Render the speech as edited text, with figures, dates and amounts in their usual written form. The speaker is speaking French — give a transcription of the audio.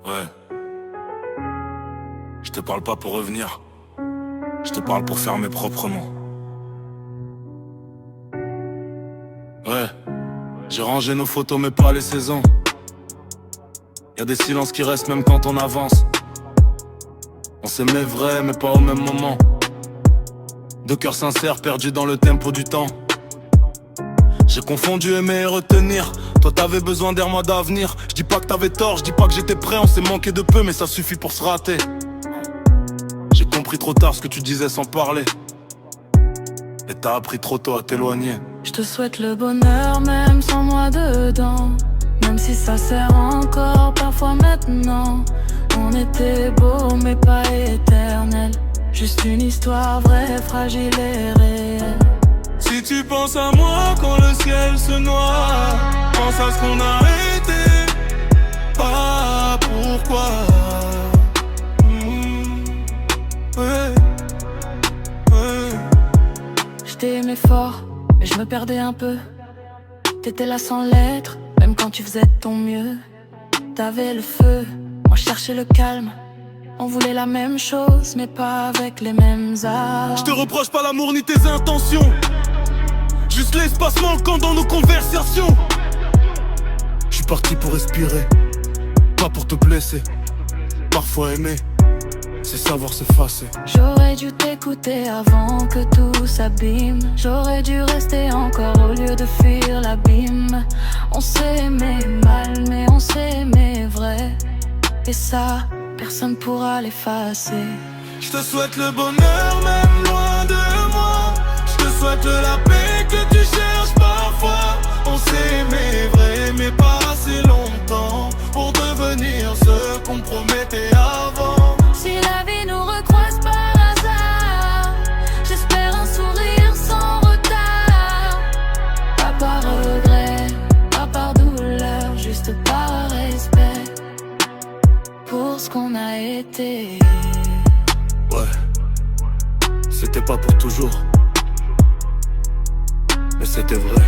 Ouais. Je te parle pas pour revenir. Je te parle pour fermer proprement. Ouais. J'ai rangé nos photos mais pas les saisons. Y'a des silences qui restent même quand on avance. On s'aimait vrai mais pas au même moment. Deux cœurs sincères perdus dans le tempo du temps. J'ai confondu aimer et retenir. Toi t'avais besoin d'air, moi d'avenir. Je dis pas que t'avais tort, je dis pas que j'étais prêt. On s'est manqué de peu mais ça suffit pour se rater. J'ai compris trop tard ce que tu disais sans parler. Et t'as appris trop tôt à t'éloigner. Je te souhaite le bonheur même sans moi dedans. Même si ça sert encore parfois maintenant. On était beau mais pas éternel. Juste une histoire vraie, fragile et réelle. Si tu penses à moi quand le ciel se noie, pense à ce qu'on a été, pas pourquoi. Ouais, ouais. Je t'aimais fort, mais je me perdais un peu. T'étais là sans l'être, même quand tu faisais de ton mieux. T'avais le feu, moi je cherchais le calme. On voulait la même chose, mais pas avec les mêmes armes. Je te reproche pas l'amour ni tes intentions, juste l'espace manquant dans nos conversations. Je suis parti pour respirer, pas pour te blesser. Parfois aimer, c'est savoir s'effacer. J'aurais dû t'écouter avant que tout s'abîme. J'aurais dû rester encore au lieu de fuir l'abîme. On s'est aimé mal, mais on s'est aimé vrai. Et ça, personne pourra l'effacer. Je te souhaite le bonheur même loin de moi. Je te souhaite la paix que tu cherches parfois. On s'est aimé vrai mais pas assez longtemps pour devenir ce qu'on promettait avant. Si la vie nous recroise par hasard, j'espère un sourire sans retard. Pas par regret, pas par douleur, juste par respect pour ce qu'on a été. Ouais, c'était pas pour toujours, mais c'était vrai.